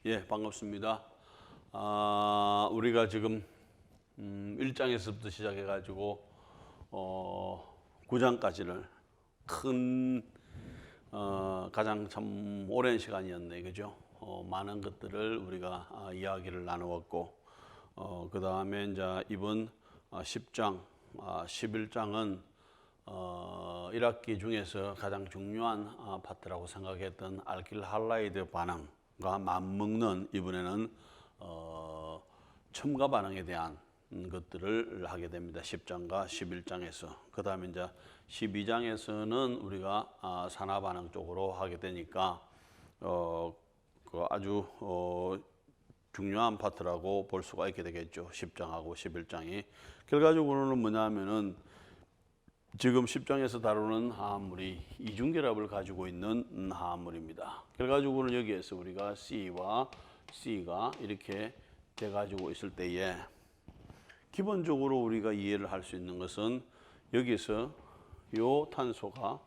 예, 반갑습니다. 우리가 지금 1장에서부터 시작해가지고 9장까지를 큰 가장 참 오랜 시간이었네, 그죠? 많은 것들을 우리가 이야기를 나누었고, 그 다음에 이제 이번 10장, 11장은 1학기 중에서 가장 중요한 파트라고 생각했던 알킬할라이드 반응과 맞먹는 이번에는 첨가 반응에 대한 것들을 하게 됩니다. 10장과 11장에서. 그 다음에 이제 12장에서는 우리가 산화 반응 쪽으로 하게 되니까 그 아주 중요한 파트라고 볼 수가 있게 되겠죠. 10장하고 11장이. 결과적으로는 뭐냐면은 지금 10장에서 다루는 화합물이 이중결합을 가지고 있는 화합물입니다. 결과적으로는 여기에서 우리가 C와 C가 이렇게 돼 가지고 있을 때에 기본적으로 우리가 이해를 할 수 있는 것은 여기서 요 탄소가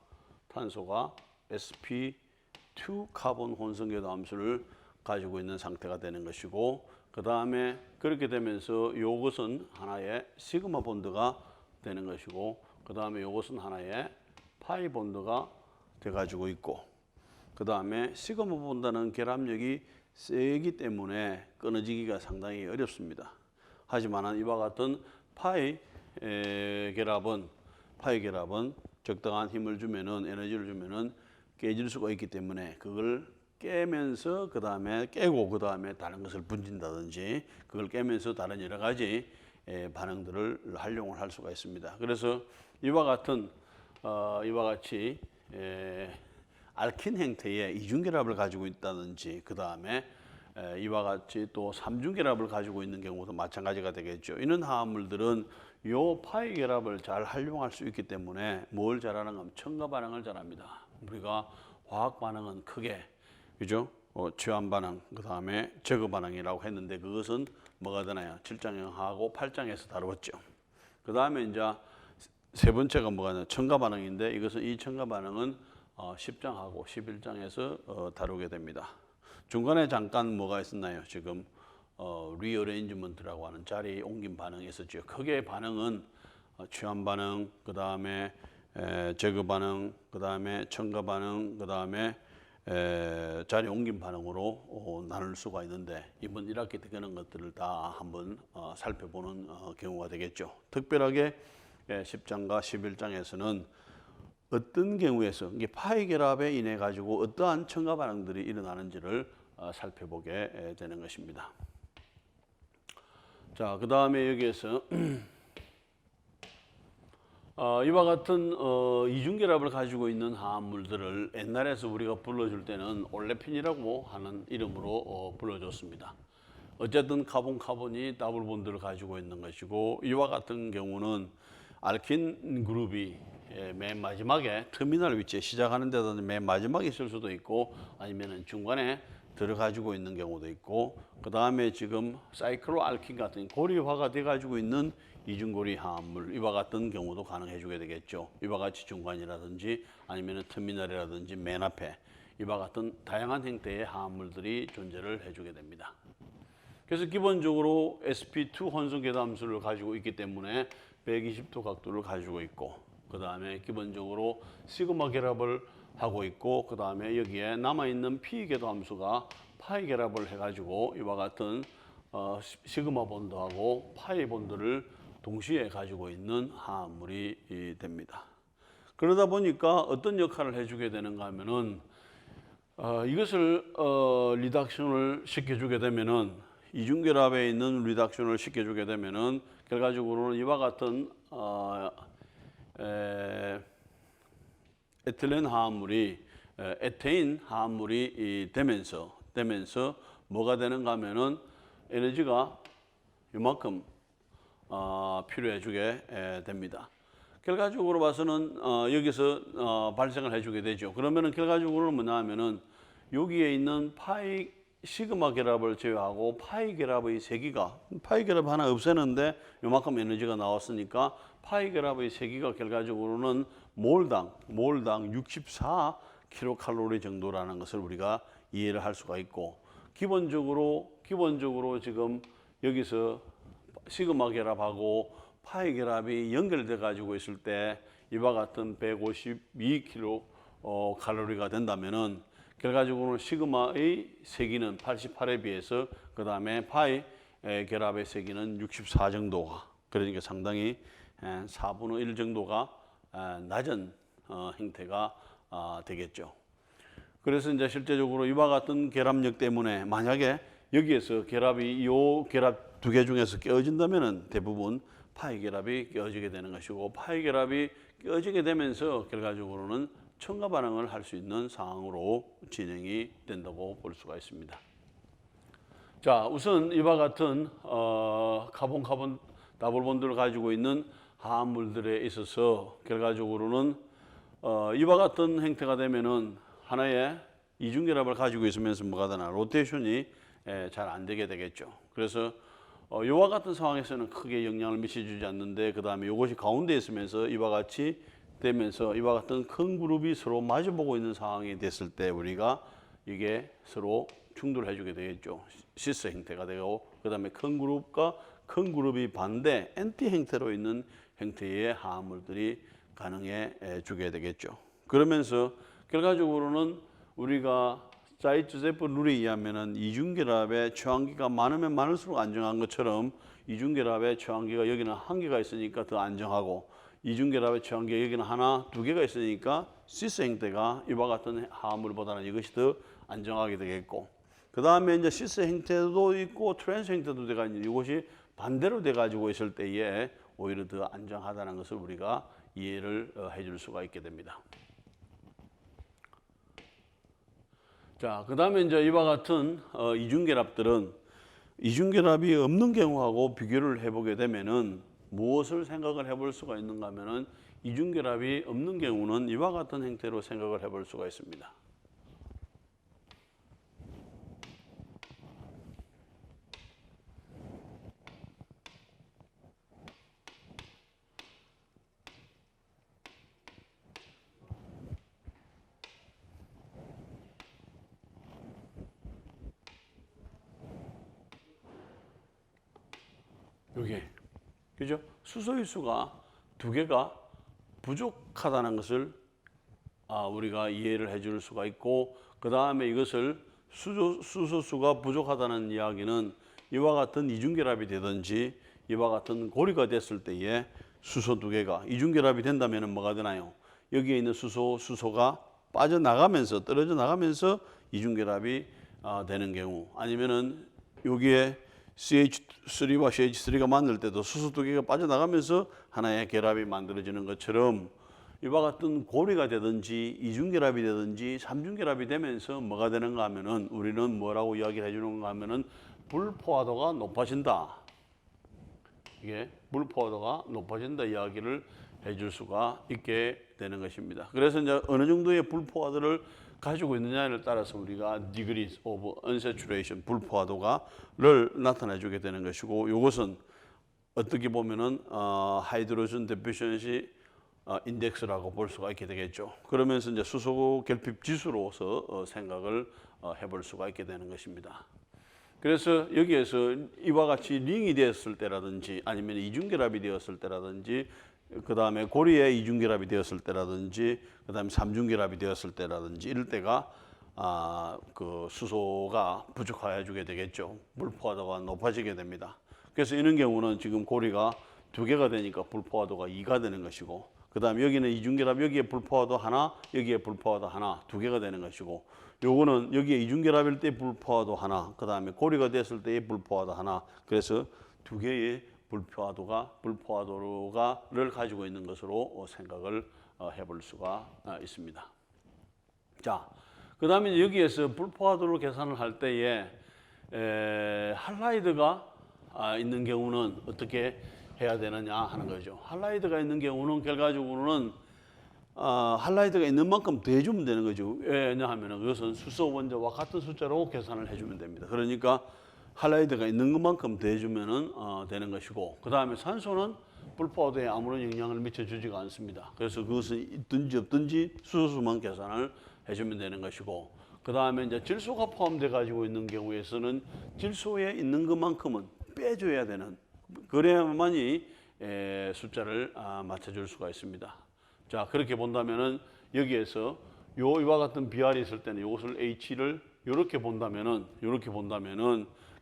sp2 카본 혼성궤도 함수를 가지고 있는 상태가 되는 것이고, 그 다음에 그렇게 되면서 요것은 하나의 시그마 본드가 되는 것이고, 그 다음에 이것은 하나의 파이 본드가 돼가지고 있고, 그 다음에 시그마 본드는 결합력이 세기 때문에 끊어지기가 상당히 어렵습니다. 하지만 이와 같은 파이 결합은 적당한 힘을 주면은, 에너지를 주면은 깨질 수가 있기 때문에 그걸 깨면서 그 다음에 깨고 그 다음에 다른 것을 분진다든지 그걸 깨면서 다른 여러 가지 반응들을 활용을 할 수가 있습니다. 그래서 이와 같이 알킨 형태의 이중결합을 가지고 있다든지, 그 다음에 이와 같이 또 삼중결합을 가지고 있는 경우도 마찬가지가 되겠죠. 이런 화합물들은 요 파이 결합을 잘 활용할 수 있기 때문에 뭘 잘하는가 하면 첨가 반응을 잘합니다. 우리가 화학 반응은 크게, 그죠? 취환 반응, 그 다음에 제거 반응이라고 했는데 그것은 뭐가 되나요? 7장하고 8장에서 다루었죠. 그 다음에 이제 세 번째가 뭐가 되나요? 첨가 반응인데 이 첨가 반응은 10장하고 11장에서 다루게 됩니다. 중간에 잠깐 뭐가 있었나요? 지금 리어레인지먼트라고 하는 자리 옮김 반응이 있었죠. 크게 반응은 취환 반응, 그 다음에 제거 반응, 그 다음에 첨가 반응, 그 다음에 자리 옮김 반응으로 나눌 수가 있는데, 이번 1학기 때 그런 것들을 다 한번 살펴보는 경우가 되겠죠. 특별하게 10장과 11장에서는 어떤 경우에서 이게 파이 결합에 인해 가지고 어떠한 첨가 반응들이 일어나는지를 살펴보게 되는 것입니다. 자, 그 다음에 여기에서 이와 같은 이중결합을 가지고 있는 화합물들을 옛날에서 우리가 불러줄 때는 올레핀이라고 하는 이름으로 불러줬습니다. 어쨌든 카본이 더블 본드를 가지고 있는 것이고, 이와 같은 경우는 알킨 그룹이 맨 마지막에 터미널 위치에 시작하는 데는 맨 마지막에 있을 수도 있고, 아니면 중간에 들어가지고 있는 경우도 있고, 그 다음에 지금 사이클로알킨 같은 고리화가 돼가지고 있는 이중고리 화합물, 이와 같은 경우도 가능해 주게 되겠죠. 이와 같이 중간이라든지 아니면 터미널이라든지 맨 앞에 이와 같은 다양한 형태의 화합물들이 존재를 해주게 됩니다. 그래서 기본적으로 sp2 혼성궤도 함수를 가지고 있기 때문에 120도 각도를 가지고 있고, 그 다음에 기본적으로 시그마 결합을 하고 있고, 그 다음에 여기에 남아있는 p 궤도 함수가 파이 결합을 해가지고 이와 같은 시그마 본드하고 파이 본드를 동시에 가지고 있는 화합물이 됩니다. 그러다 보니까 어떤 역할을 해주게 되는가 하면은 이것을 리덕션을 시켜주게 되면은, 이중결합에 있는 리덕션을 시켜주게 되면은 결과적으로는 이와 같은 에틸렌 화합물이 에테인 화합물이 되면서 뭐가 되는가 하면은 에너지가 이만큼 필요해 주게 됩니다. 결과적으로 봐서는 여기서 발생을 해주게 되죠. 그러면은 결과적으로는 뭐냐 하면은 여기에 있는 파이 시그마 결합을 제외하고 파이 결합의 세기가, 파이 결합 하나 없애는데 요만큼 에너지가 나왔으니까 파이 결합의 세기가 결과적으로는 몰당 64 킬로칼로리 정도라는 것을 우리가 이해를 할 수가 있고, 기본적으로 지금 여기서 시그마 결합하고 파이 결합이 연결돼 가지고 있을 때 이와 같은 152kcal 칼로리가 된다면은 결과적으로는 시그마의 세기는 88에 비해서 그 다음에 파이 결합의 세기는 64 정도가, 그러니까 상당히 4분의 1 정도가 낮은 형태가 되겠죠. 그래서 이제 실제적으로 이와 같은 결합력 때문에 만약에 여기에서 결합이 요 결합 두 개 중에서 깨어진다면은 대부분 파이 결합이 깨어지게 되는 것이고, 파이 결합이 깨어지게 되면서 결과적으로는 첨가 반응을 할 수 있는 상황으로 진행이 된다고 볼 수가 있습니다. 자, 우선 이와 같은 카본 더블 본드를 가지고 있는 화합물들에 있어서 결과적으로는 이와 같은 형태가 되면은 하나의 이중 결합을 가지고 있으면서 뭐가 되나 로테이션이 잘 안 되게 되겠죠. 그래서 이와 같은 상황에서는 크게 영향을 미쳐주지 않는데, 그 다음에 이것이 가운데 있으면서 이와 같이 되면서 이와 같은 큰 그룹이 서로 마주보고 있는 상황이 됐을 때 우리가 이게 서로 충돌해 주게 되겠죠. 시스 형태가 되고, 그 다음에 큰 그룹과 큰 그룹이 반대 엔티 형태로 있는 형태의 화합물들이 가능해 주게 되겠죠. 그러면서 결과적으로는 우리가 자이투제프 룰에 의하면은 이중결합의 최항기가 많으면 많을수록 안정한 것처럼, 이중결합의 최항기가 여기는 한 개가 있으니까 더 안정하고, 이중결합의 최항기가 여기는 하나, 두 개가 있으니까 시스 형태가 이와 같은 화합물보다는 이것이 더 안정하게 되겠고, 그 다음에 이제 시스 형태도 있고 트랜스 형태도 돼가 있는 이것이 반대로 돼 가지고 있을 때에 오히려 더 안정하다는 것을 우리가 이해를 해줄 수가 있게 됩니다. 자, 그 다음에 이제 이와 같은 이중결합들은 이중결합이 없는 경우하고 비교를 해보게 되면은 무엇을 생각을 해볼 수가 있는가 하면은 이중결합이 없는 경우는 이와 같은 형태로 생각을 해볼 수가 있습니다. 여기 그죠? 수소일수가 두 개가 부족하다는 것을 우리가 이해를 해줄 수가 있고, 그 다음에 이것을 수소수가 부족하다는 이야기는 이와 같은 이중결합이 되든지 이와 같은 고리가 됐을 때에 수소 두 개가 이중결합이 된다면 뭐가 되나요? 여기에 있는 수소가 빠져나가면서 떨어져 나가면서 이중결합이 되는 경우, 아니면은 여기에 CH3와 CH3가 만날 때도 수소 두 개가 빠져나가면서 하나의 결합이 만들어지는 것처럼 이와 같은 고리가 되든지 이중결합이 되든지 삼중결합이 되면서 뭐가 되는가 하면은 우리는 뭐라고 이야기를 해주는가 하면은 불포화도가 높아진다. 이게 불포화도가 높아진다 이야기를 해줄 수가 있게 되는 것입니다. 그래서 이제 어느 정도의 불포화도를 가지고 있느냐에 따라서 우리가 degrees of unsaturation 불포화도가를 나타내주게 되는 것이고, 이것은 어떻게 보면은 하이드로젠 데피션시 인덱스라고 볼 수가 있게 되겠죠. 그러면서 이제 수소 결핍 지수로서 생각을 해볼 수가 있게 되는 것입니다. 그래서 여기에서 이와 같이 링이 되었을 때라든지 아니면 이중결합이 되었을 때라든지 그 다음에 고리에 이중결합이 되었을 때라든지 그 다음에 삼중결합이 되었을 때라든지 이럴 때가 그 수소가 부족해 주게 되겠죠. 불포화도가 높아지게 됩니다. 그래서 이런 경우는 지금 고리가 두 개가 되니까 불포화도가 2가 되는 것이고, 그 다음에 여기는 이중결합, 여기에 불포화도 하나, 여기에 불포화도 하나, 두 개가 되는 것이고, 요거는 여기에 이중결합일 때 불포화도 하나, 그 다음에 고리가 됐을 때의 불포화도 하나, 그래서 두 개의 불포화도를 가지고 있는 것으로 생각을 해볼 수가 있습니다. 자, 그 다음에 여기에서 불포화도를 계산을 할 때에 할라이드가 있는 경우는 어떻게 해야 되느냐 하는 거죠. 할라이드가 있는 경우는 결과적으로는 할라이드가 있는 만큼 더해주면 되는 거죠. 왜냐하면 그것은 수소 원자와 같은 숫자로 계산을 해주면 됩니다. 그러니까 할라이드가 있는 것만큼 더해주면 되는 것이고, 그 다음에 산소는 불포화도에 아무런 영향을 미쳐주지가 않습니다. 그래서 그것은 있든지 없든지 수소수만 계산을 해주면 되는 것이고, 그 다음에 이제 질소가 포함돼 가지고 있는 경우에서는 질소에 있는 것만큼은 빼줘야 되는, 그래야만이 숫자를 맞춰줄 수가 있습니다. 자, 그렇게 본다면은 여기에서 이와 같은 비알이 있을 때는 이것을 H를 이렇게 본다면은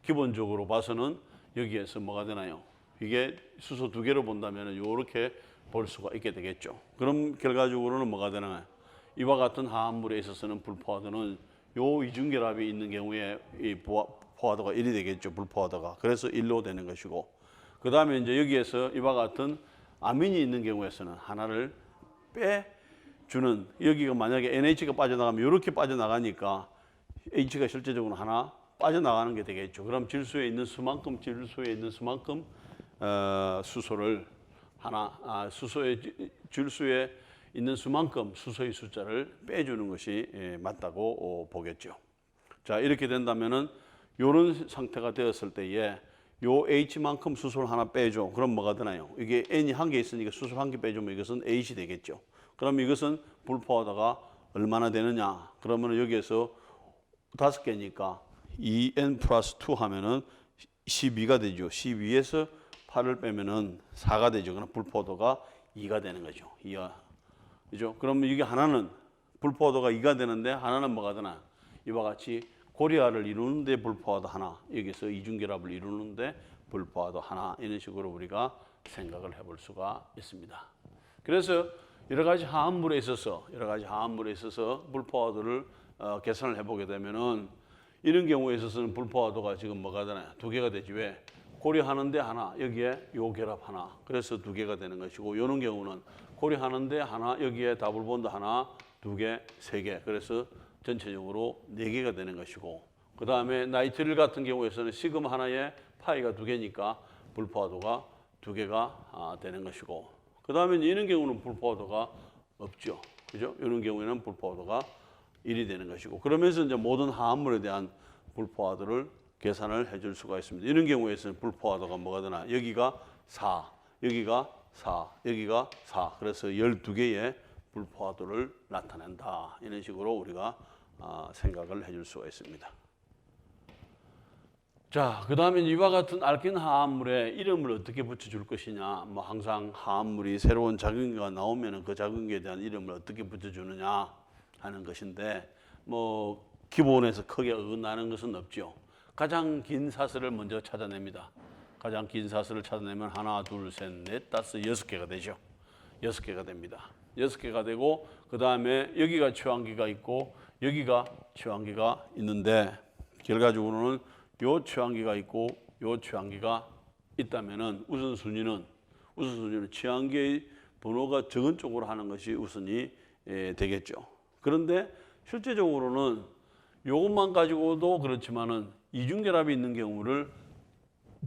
기본적으로 봐서는 여기에서 뭐가 되나요? 이게 수소 두 개로 본다면은 이렇게 볼 수가 있게 되겠죠. 그럼 결과적으로는 뭐가 되나요? 이와 같은 화합물에 있어서는 불포화도는 요 이중결합이 있는 경우에 이 포화도가 1이 되겠죠. 불포화도가. 그래서 1로 되는 것이고, 그 다음에 이제 여기에서 이와 같은 아민이 있는 경우에서는 하나를 빼주는, 여기가 만약에 NH가 빠져나가면 이렇게 빠져나가니까 H가 실제적으로 하나 빠져나가는 게 되겠죠. 그럼 질소에 있는 수만큼 수소를 하나, 질소에 있는 수만큼 수소의 숫자를 빼주는 것이 맞다고 보겠죠. 자, 이렇게 된다면은 이런 상태가 되었을 때에 요 H만큼 수소를 하나 빼줘. 그럼 뭐가 되나요? 이게 N이 한 개 있으니까 수소를 한 개 빼주면 이것은 H 되겠죠. 그럼 이것은 불포화도가 얼마나 되느냐? 그러면 여기에서 5개니까 2N 플러스 2 하면은 12가 되죠. 12에서 8을 빼면은 4가 되죠. 그럼 불포도가 2가 되는 거죠. 2가. 그죠? 그러면 이게 하나는 불포도가 2가 되는데 하나는 뭐가 되나? 이와 같이 고리아를 이루는데 불포화도 하나, 여기서 이중결합을 이루는데 불포화도 하나, 이런 식으로 우리가 생각을 해볼 수가 있습니다. 그래서 여러 가지 화합물에 있어서 불포화도를 계산을 해보게 되면은 이런 경우에 있어서는 불포화도가 지금 뭐가 되나요? 2개가 되지. 왜? 고려하는데 하나, 여기에 요 결합 하나, 그래서 2개가 되는 것이고, 이런 경우는 고려하는데 하나, 여기에 더블 본드 하나, 2개, 3개, 그래서 전체적으로 4개가 되는 것이고, 그 다음에 나이트릴 같은 경우에서는 시금 하나에 파이가 2개니까 불포화도가 2개가 되는 것이고, 그 다음에 이런 경우는 불포화도가 없죠. 그죠? 이런 경우에는 불포화도가 1이 되는 것이고, 그러면서 이제 모든 화합물에 대한 불포화도를 계산을 해줄 수가 있습니다. 이런 경우에서는 불포화도가 뭐가 되나? 여기가 4, 여기가 4, 여기가 4. 그래서 12개의 불포화도를 나타낸다. 이런 식으로 우리가 생각을 해줄 수가 있습니다. 자, 그 다음에 이와 같은 알킨 화합물에 이름을 어떻게 붙여줄 것이냐. 뭐 항상 화합물이 새로운 작용기가 나오면 그 작용기에 대한 이름을 어떻게 붙여주느냐 하는 것인데, 뭐 기본에서 크게 어긋나는 것은 없죠. 가장 긴 사슬을 먼저 찾아냅니다. 가장 긴 사슬을 찾아내면 하나, 둘, 셋, 넷, 다섯, 6개가 되죠. 6개가 됩니다. 6개가 되고, 그 다음에 여기가 최항기가 있고 여기가 최항기가 있는데, 결과적으로는 요 최항기가 있고 요 최항기가 있다면은 우선순위는 최항기의 번호가 적은 쪽으로 하는 것이 우선이 되겠죠. 그런데 실제적으로는 이것만 가지고도 그렇지만은 이중결합이 있는 경우를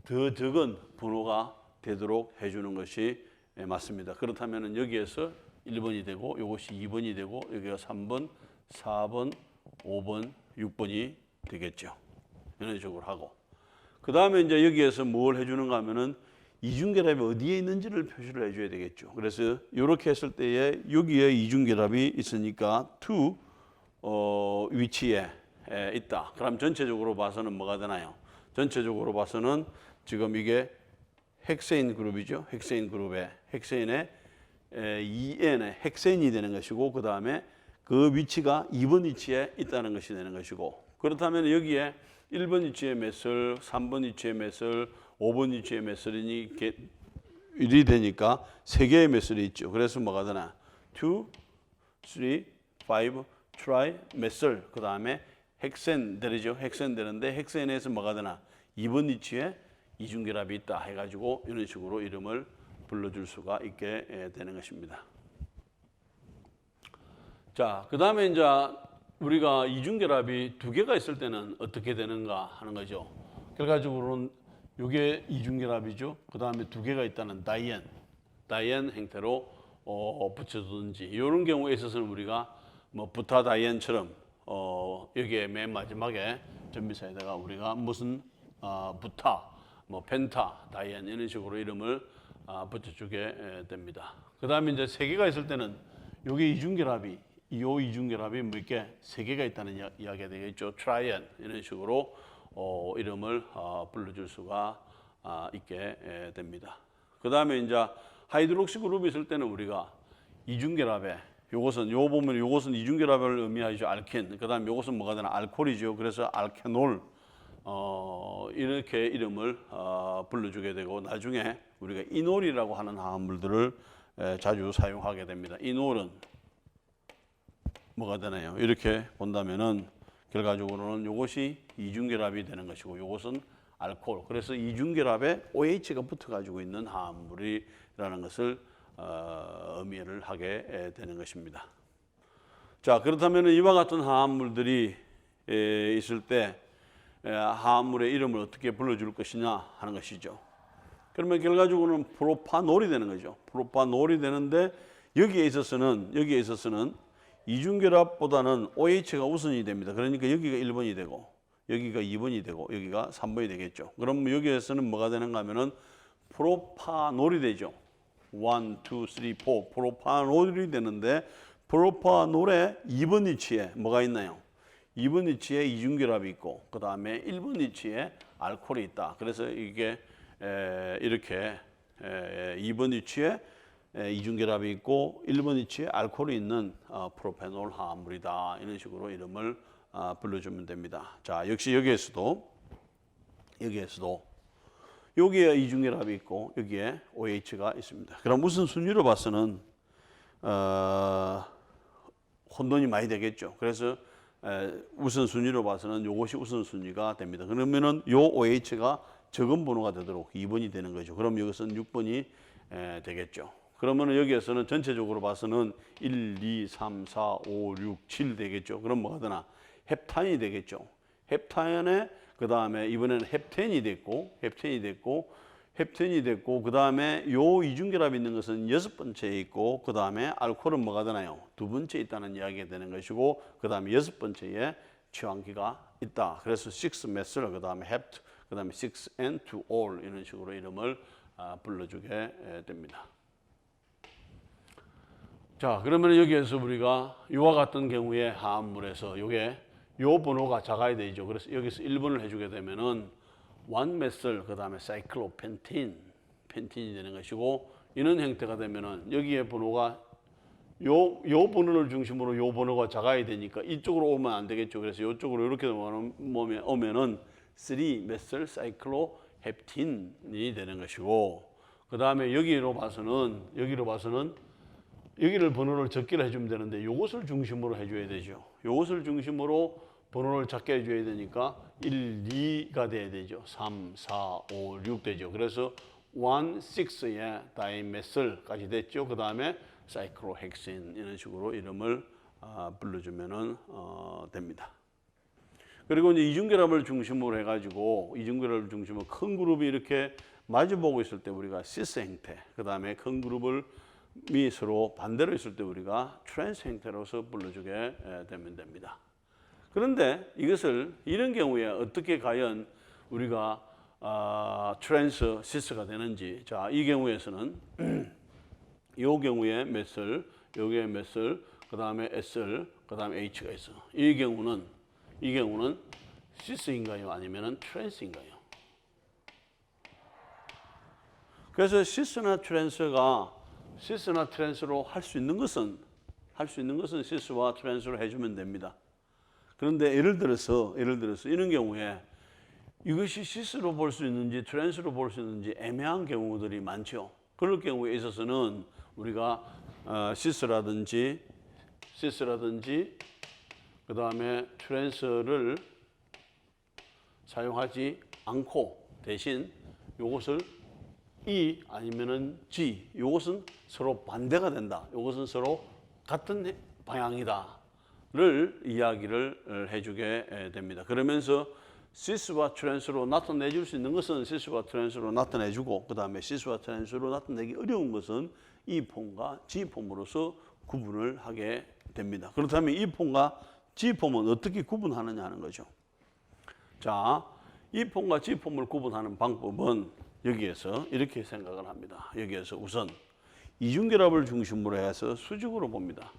더 적은 번호가 되도록 해주는 것이 맞습니다. 그렇다면 여기에서 1번이 되고 이것이 2번이 되고 여기가 3번, 4번, 5번, 6번이 되겠죠. 이런 식으로 하고, 그 다음에 이제 여기에서 뭘 해주는가 하면은 이중결합이 어디에 있는지를 표시를 해줘야 되겠죠. 그래서 이렇게 했을 때에 여기에 이중결합이 있으니까 to 위치에 있다. 그럼 전체적으로 봐서는 뭐가 되나요? 전체적으로 봐서는 지금 이게 헥세인 그룹이죠. 헥세인 그룹에 헥세인의 2N의 헥세인이 되는 것이고, 그 다음에 그 위치가 2번 위치에 있다는 것이 되는 것이고, 그렇다면 여기에 1번 위치에 메슬, 3번 위치에 메슬, 5번 위치에 메슬이 일이 되니까 3개의 메슬이 있죠. 그래서 뭐가 되나? 2, 3, 5, 트라이, 메슬. 그 다음에 헥센 되죠. 헥센 되는데 헥센에서 뭐가 되나? 2번 위치에 이중결합이 있다 해가지고 이런 식으로 이름을 불러줄 수가 있게 되는 것입니다. 자, 그 다음에 이제 우리가 이중결합이 2개가 있을 때는 어떻게 되는가 하는 거죠. 결과적으로는 이게 이중결합이죠. 그 다음에 2개가 있다는 다이엔 형태로 붙여두든지, 이런 경우에 있어서는 우리가 뭐 부타 다이엔처럼 여기에 맨 마지막에 전미사에다가 우리가 무슨 부타, 뭐 펜타, 다이엔 이런 식으로 이름을 붙여주게 됩니다. 그 다음에 이제 3개가 있을 때는 여기 이중결합이 이중결합이 몇 개? 3개가 있다는 이야기가 되겠죠. 트라이언 이런 식으로 이름을 불러줄 수가 있게 됩니다. 그 다음에 이제 하이드록시 그룹이 있을 때는 우리가 이중결합에 요것은 이중결합을 의미하죠. 알킨. 그 다음에 요것은 뭐가 되나? 알코올이죠. 그래서 알케놀 이렇게 이름을 불러주게 되고 나중에 우리가 이놀이라고 하는 화합물들을 자주 사용하게 됩니다. 이놀은 뭐가 되나요? 이렇게 본다면은 결과적으로는 이것이 이중결합이 되는 것이고 이것은 알코올. 그래서 이중결합에 OH가 붙어 가지고 있는 화합물이라는 것을 의미를 하게 되는 것입니다. 자, 그렇다면 이와 같은 화합물들이 있을 때 화합물의 이름을 어떻게 불러줄 것이냐 하는 것이죠. 그러면 결과적으로는 프로파놀이 되는 거죠. 프로파놀이 되는데 여기에 있어서는 이중결합보다는 OH가 우선이 됩니다. 그러니까 여기가 1번이 되고 여기가 2번이 되고 여기가 3번이 되겠죠. 그럼 여기에서는 뭐가 되는가 하면은 프로파놀이 되죠. 1, 2, 3, 4 프로파놀이 되는데 프로파놀의 2번 위치에 뭐가 있나요? 2번 위치에 이중결합이 있고 그 다음에 1번 위치에 알코올이 있다. 그래서 이게 이렇게 2번 위치에 이중결합이 있고 1번 위치에 알코올이 있는 프로페놀 화합물이다. 이런 식으로 이름을 불러주면 됩니다. 자, 역시 여기에서도 여기에 이중결합이 있고 여기에 OH가 있습니다. 그럼 우선 순위로 봐서는 혼돈이 많이 되겠죠. 그래서 우선 순위로 봐서는 이것이 우선 순위가 됩니다. 그러면은 요 OH가 적은 번호가 되도록 2번이 되는 거죠. 그럼 여기서는 6번이 되겠죠. 그러면 여기에서는 전체적으로 봐서는 1, 2, 3, 4, 5, 6, 7 되겠죠. 그럼 뭐가 되나? 헵타인이 되겠죠. 헵타인에 그 다음에 이번에는 헵텐이 됐고 그 다음에 요 이중결합이 있는 것은 6번째에 있고 그 다음에 알코올은 뭐가 되나요? 2번째 있다는 이야기가 되는 것이고 그 다음에 6번째에 취환기가 있다. 그래서 6메슬 그 다음에 헵트 그 다음에 6and to all 이런 식으로 이름을 불러주게 됩니다. 자, 그러면 여기에서 우리가 이와 같은 경우에 화합물에서 요 번호가 작아야 되죠. 그래서 여기서 1번을 해주게 되면은 1메슬 그 다음에 사이클로펜틴이 되는 것이고 이런 형태가 되면은 여기에 번호가 요 번호를 중심으로 요 번호가 작아야 되니까 이쪽으로 오면 안 되겠죠. 그래서 이쪽으로 이렇게 오면은 3메슬 사이클로헵틴이 되는 것이고 그 다음에 여기로 봐서는 여기를 번호를 적기를 해주면 되는데 요것을 중심으로 해줘야 되죠. 요것을 중심으로 번호를 작게 해줘야 되니까 1, 2가 돼야 되죠. 3, 4, 5, 6 되죠. 그래서 1, 6에 다이메슬까지 됐죠. 그 다음에 사이클로헥신 이런 식으로 이름을 불러주면 됩니다. 그리고 이제 이중결합을 중심으로 해가지고 이중결합을 중심으로 큰 그룹이 이렇게 마주보고 있을 때 우리가 시스 형태, 그 다음에 큰 그룹을 서로 반대로 있을 때 우리가 트랜스 형태로서 불러주게 되면 됩니다. 그런데 이것을 이런 경우에 어떻게 과연 우리가 트랜스 시스가 되는지, 자, 이 경우에서는 이 경우에 메슬, 여기에 메슬, 그 다음에 에슬, 그 다음에 H가 있어. 이 경우는 시스인가요? 아니면은 트랜스인가요? 그래서 시스나 트랜스로 할 수 있는 것은 시스와 트랜스로 해주면 됩니다. 그런데 예를 들어서 이런 경우에 이것이 시스로 볼 수 있는지 트랜스로 볼 수 있는지 애매한 경우들이 많죠. 그럴 경우에 있어서는 우리가 시스라든지 그 다음에 트랜스를 사용하지 않고 대신 이것을 E 아니면은 G, 이것은 서로 반대가 된다. 이것은 서로 같은 방향이다를 이야기를 해주게 됩니다. 그러면서 시스와 트랜스로 나타내줄 수 있는 것은 시스와 트랜스로 나타내주고 그 다음에 시스와 트랜스로 나타내기 어려운 것은 E 폼과 G 폼으로서 구분을 하게 됩니다. 그렇다면 E 폼과 G 폼은 어떻게 구분하느냐 하는 거죠. 자, E 폼과 G 폼을 구분하는 방법은 여기에서 이렇게 생각을 합니다. 여기에서 우선 이중결합을 중심으로 해서 수직으로 봅니다.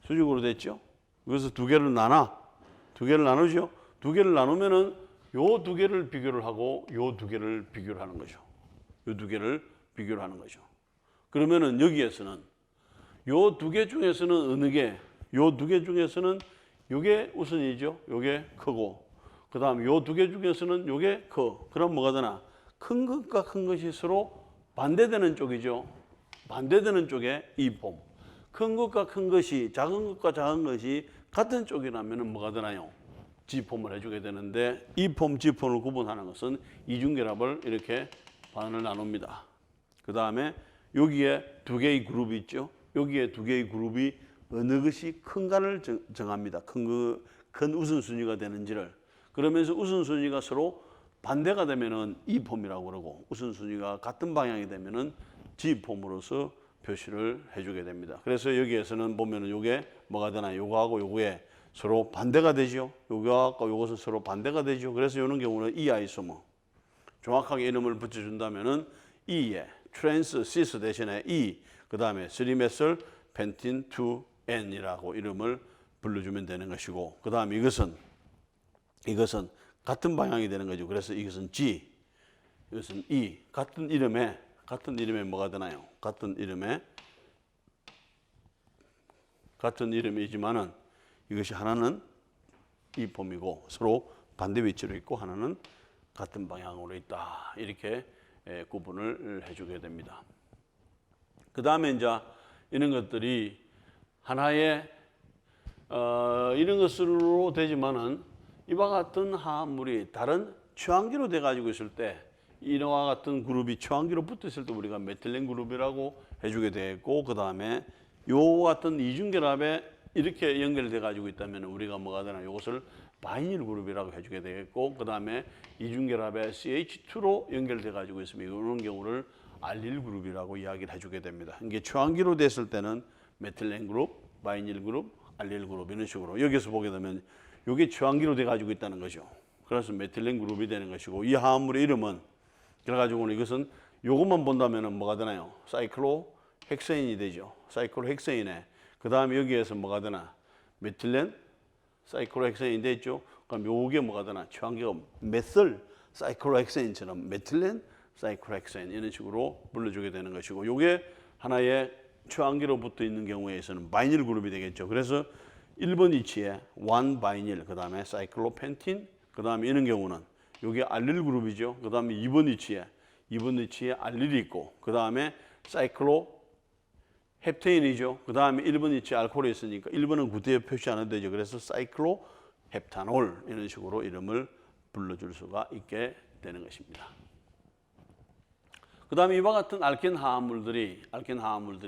수직으로 됐죠. 그래서 두 개를 나누죠. 두 개를 나누면은 요 두 개를 비교를 하고 요 두 개를 비교를 하는 거죠. 요 두 개를 비교를 하는 거죠. 그러면은 여기에서는 요 두 개 중에서는 어느 게, 요 두 개 중에서는 요게 우선이죠. 요게 크고, 그 다음 요 두 개 중에서는 요게 커. 그럼 뭐가 되나? 큰 것과 큰 것이 서로 반대되는 쪽이죠. 반대되는 쪽에 이 폼. 큰 것과 큰 것이, 작은 것과 작은 것이 같은 쪽이라면 뭐가 되나요? G폼을 해주게 되는데, 이 폼, G폼을 구분하는 것은 이중결합을 이렇게 반을 나눕니다. 그 다음에 여기에 두 개의 그룹이 있죠. 여기에 두 개의 그룹이 어느 것이 큰가를 정합니다. 큰 우선순위가 되는지를. 그러면서 우선순위가 서로 반대가 되면은 이 폼이라고 그러고, 우선순위가 같은 방향이 되면은 G폼으로서 표시를 해주게 됩니다. 그래서 여기에서는 보면은 요게 뭐가 되나? 요거하고 요거에 서로 반대가 되죠. 요거하고 요것은 서로 반대가 되죠. 그래서 이런 경우는 이 아이소머. 정확하게 이름을 붙여준다면은 E에 트랜스 시스 대신에 E, 그 다음에 3메슬 펜틴 2N이라고 이름을 불러주면 되는 것이고, 그 다음에 이것은 같은 방향이 되는 거죠. 그래서 이것은 G, 이것은 E. 같은 이름에 뭐가 되나요? 같은 이름이지만은 이것이 하나는 이 폼이고 서로 반대 위치로 있고 하나는 같은 방향으로 있다. 이렇게 구분을 해주게 됩니다. 그 다음에 이제 이런 것들이 하나의 이런 것으로 되지만은 이와 같은 화합물이 다른 취환기로 돼 가지고 있을 때, 이와 같은 그룹이 취환기로 붙어 있을 때 우리가 메틸렌 그룹이라고 해주게 되고, 그 다음에 요 같은 이중결합에 이렇게 연결돼 가지고 있다면 우리가 뭐가 되나? 이것을 바이닐 그룹이라고 해주게 되겠고, 그 다음에 이중결합에 CH2로 연결돼 가지고 있으면 이런 경우를 알릴 그룹이라고 이야기를 해주게 됩니다. 이게 취환기로 됐을 때는 메틸렌 그룹, 바이닐 그룹, 알릴 그룹 이런 식으로 여기서 보게 되면 이게 취환기로 돼 가지고 있다는 거죠. 그래서 메틸렌 그룹이 되는 것이고, 이 화합물의 이름은 그래가지고는 이것은 요것만 본다면은 뭐가 되나요? 사이클로 헥세인이 되죠. 사이클로 헥세인에 그 다음에 여기에서 뭐가 되나? 메틸렌 사이클로 헥세인이 되죠. 그럼 요게 뭐가 되나? 취환기가 메슬 사이클로 헥세인처럼 메틸렌 사이클로 헥세인 이런 식으로 불러주게 되는 것이고, 요게 하나의 취환기로 붙어 있는 경우에서는 바이닐 그룹이 되겠죠. 그래서 1번 위치에 1 바이닐, 그 다음에 사이클로펜틴, 그 다음에 이런 경우는 요게 알릴 그룹이죠. 그 다음에 2번 위치에 알릴이 있고, 그 다음에 사이클로 헵테인이죠. 그 다음에 1번 위치에 알코올이 있으니까 1번은 구태여 표시 안 해도 되죠. 그래서 사이클로 헵타놀 이런 식으로 이름을 불러줄 수가 있게 되는 것입니다. 그 다음에 이와 같은 알켄 화합물들이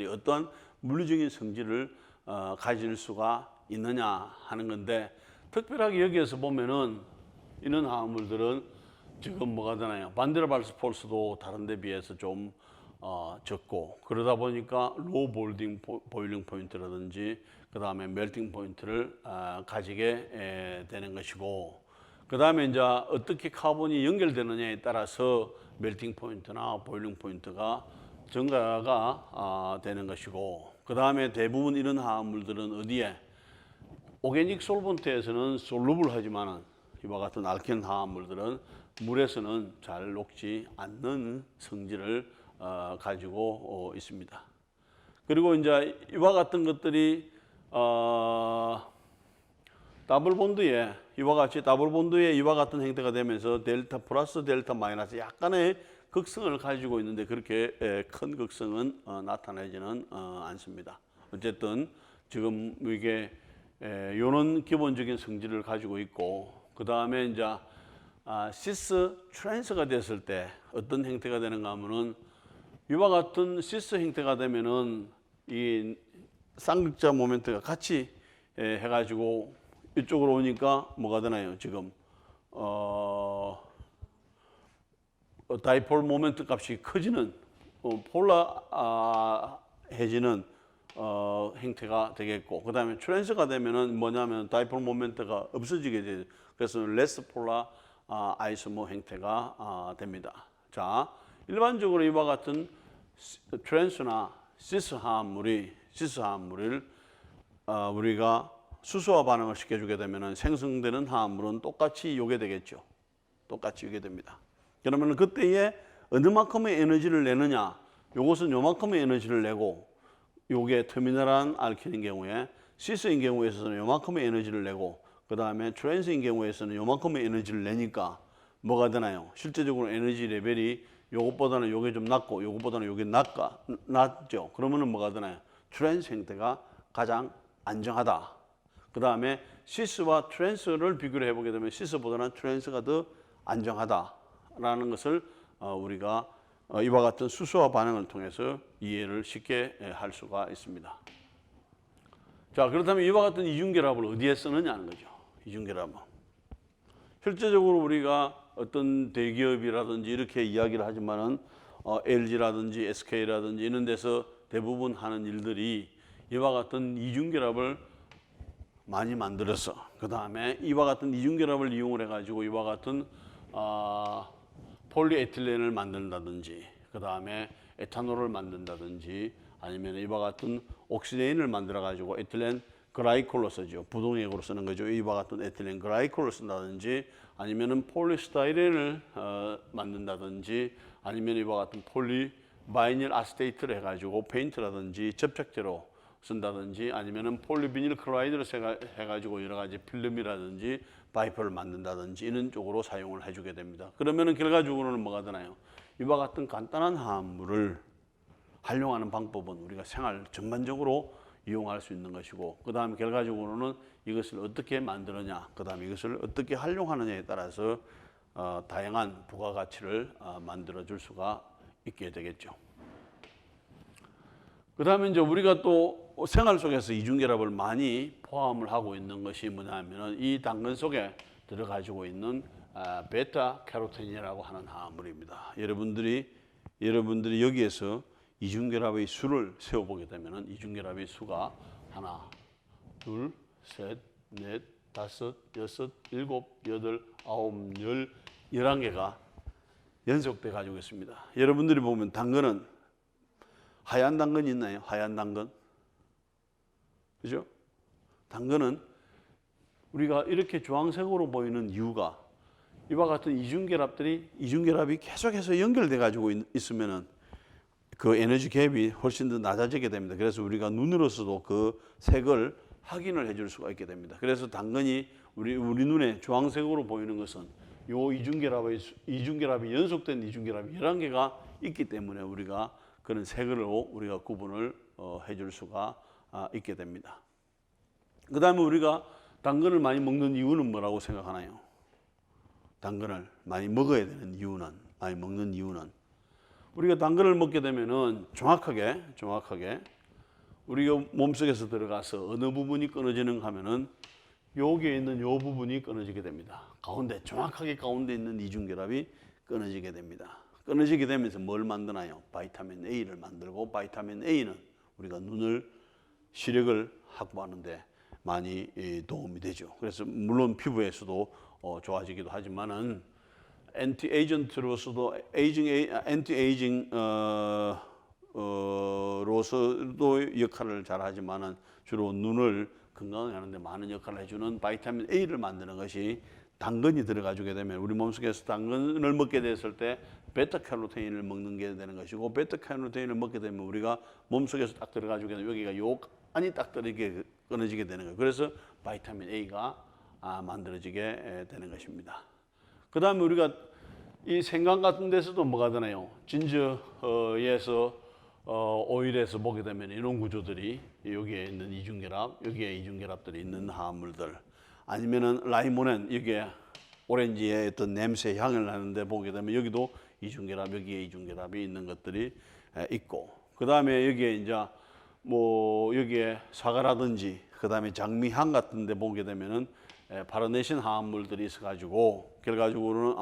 어떤 물리적인 성질을 가질 수가 있느냐 하는 건데, 특별하게 여기에서 보면은 이런 화합물들은 지금 뭐가 되나요? 반데르발스 폴스도 다른 데 비해서 좀 적고, 그러다 보니까 로우 보일링 포인트라든지 그 다음에 멜팅 포인트를 가지게 되는 것이고, 그 다음에 이제 어떻게 카본이 연결되느냐에 따라서 멜팅 포인트나 보일링 포인트가 증가가 되는 것이고, 그 다음에 대부분 이런 화합물들은 어디에? 오게닉 솔본트에서는 솔루블 하지만은 이와 같은 알켄 화합물들은 물에서는 잘 녹지 않는 성질을 가지고 있습니다. 그리고 이제 이와 같은 것들이 더블 본드에 이와 같은 형태가 되면서 델타 플러스 델타 마이너스 약간의 극성을 가지고 있는데, 그렇게 큰 극성은 나타나지는 않습니다. 어쨌든 지금 이게 요런 기본적인 성질을 가지고 있고, 그 다음에 이제 시스 트랜스가 됐을 때 어떤 형태가 되는가 하면은, 이와 같은 시스 형태가 되면은 이 쌍극자 모멘트가 같이 해가지고 이쪽으로 오니까 뭐가 되나요? 지금 다이폴 모멘트 값이 커지는 폴라해지는 형태가 되겠고, 그 다음에 트랜스가 되면은 뭐냐면 다이폴 모멘트가 없어지게 돼요. 그래서 레스 폴라 아이소모 형태가 됩니다. 자, 일반적으로 이와 같은 트랜스나 시스 화합물을 우리가 수소와 반응을 시켜주게 되면 생성되는 화합물은 똑같이 요괴되겠죠. 똑같이 요괴됩니다. 그러면 그때에 어느 만큼의 에너지를 내느냐, 요것은 요만큼의 에너지를 내고, 요게 터미널한 알킨인 경우에, 시스인 경우에서는 요만큼의 에너지를 내고, 그 다음에 트랜스인 경우에서는 요만큼의 에너지를 내니까 뭐가 되나요? 실제적으로 에너지 레벨이 요것보다는 요게 좀 낮고 요것보다는 요게 낮죠. 그러면은 뭐가 되나요? 트랜스 형태가 가장 안정하다. 그 다음에 시스와 트랜스를 비교를 해보게 되면 시스보다는 트랜스가 더 안정하다라는 것을 우리가 이와 같은 수소와 반응을 통해서 이해를 쉽게 할 수가 있습니다. 자, 그렇다면 이와 같은 이중결합을 어디에 쓰느냐 하는 거죠. 이중결합은. 실제적으로 우리가 어떤 대기업이라든지 이렇게 이야기를 하지만은 LG라든지 SK라든지 이런 데서 대부분 하는 일들이 이와 같은 이중결합을 많이 만들어서 그 다음에 이와 같은 이중결합을 이용을 해가지고 이와 같은 폴리에틸렌을 만든다든지 그 다음에 에탄올을 만든다든지 아니면 이와 같은 옥시데인을 만들어 가지고 에틸렌 그라이콜로 쓰죠. 부동액으로 쓰는 거죠. 이와 같은 에틸렌 그라이콜을 쓴다든지 아니면은 폴리스타이렌을 만든다든지 아니면 이와 같은 폴리바이닐 아세테이트를 해가지고 페인트라든지 접착제로 쓴다든지 아니면은 폴리비닐 클로라이드를 해가지고 여러 가지 필름이라든지 바이퍼를 만든다든지 이런 쪽으로 사용을 해주게 됩니다. 그러면은 결과적으로는 뭐가 되나요? 이와 같은 간단한 화합물을 활용하는 방법은 우리가 생활 전반적으로 이용할 수 있는 것이고 그 다음에 결과적으로는 이것을 어떻게 만드느냐 그 다음에 이것을 어떻게 활용하느냐에 따라서 다양한 부가가치를 만들어 줄 수가 있게 되겠죠. 그 다음에 이제 우리가 또 생활 속에서 이중결합을 많이 포함을 하고 있는 것이 뭐냐면은 이 당근 속에 들어가지고 있는 베타 캐로틴이라고 하는 화합물입니다. 여러분들이 여기에서 이중결합의 수를 세어보게 되면은 이중결합의 수가 하나, 둘, 셋, 넷, 다섯, 여섯, 일곱, 여덟, 아홉, 열, 11개가 연속돼 가지고 있습니다. 여러분들이 보면 당근은 하얀 당근이 있나요? 하얀 당근. 그죠? 당근은 우리가 이렇게 주황색으로 보이는 이유가 이와 같은 이중결합이 계속해서 연결돼 가지고 있으면은 그 에너지 갭이 훨씬 더 낮아지게 됩니다. 그래서 우리가 눈으로서도 그 색을 확인을 해줄 수가 있게 됩니다. 그래서 당근이 우리 눈에 주황색으로 보이는 것은 요 이중결합이 연속된 이중결합이 11개가 있기 때문에 우리가 그런 색으로 우리가 구분을 해줄 수가 있게 됩니다. 그 다음에 우리가 당근을 많이 먹는 이유는 뭐라고 생각하나요? 당근을 많이 먹어야 되는 이유는 우리가 당근을 먹게 되면은 정확하게 우리가 몸속에서 들어가서 어느 부분이 끊어지는가 하면은 여기에 있는 요 부분이 끊어지게 됩니다. 정확하게 가운데 있는 이중결합이 끊어지게 됩니다. 끊어지게 되면서 뭘 만드나요? 바이타민 A를 만들고 바이타민 A는 우리가 시력을 확보하는 데 많이 도움이 되죠. 그래서 물론 피부에서도 좋아지기도 하지만은 엔티에이전트로서도 로서도 역할을 잘 하지만은 주로 눈을 건강하게 하는데 많은 역할을 해주는 바이타민 A를 만드는 것이 당근이 들어가주게 되면 우리 몸속에서 당근을 먹게 됐을 때 베타카로틴을 먹는 게 되는 것이고 베타카로틴을 먹게 되면 우리가 몸속에서 딱 들어가주게 되면 여기가 요 안이 딱 끊어지게 되는 거예요. 그래서 바이타민 A가 만들어지게 되는 것입니다. 그 다음에 우리가 이 생강 같은 데서도 뭐가 되나요? 진저에서 오일에서 보게 되면 이런 구조들이 여기에 있는 이중결합, 여기에 이중결합들이 있는 화합물들 아니면은 라이모넨 여기에 오렌지의 어떤 냄새 향을 나는데 보게 되면 여기도 이중결합, 여기에 이중결합이 있는 것들이 있고 그 다음에 여기에 이제 여기에 사과라든지 그 다음에 장미향 같은 데 보게 되면은 바르네신 화합물들이 있어가지고 결과적으로는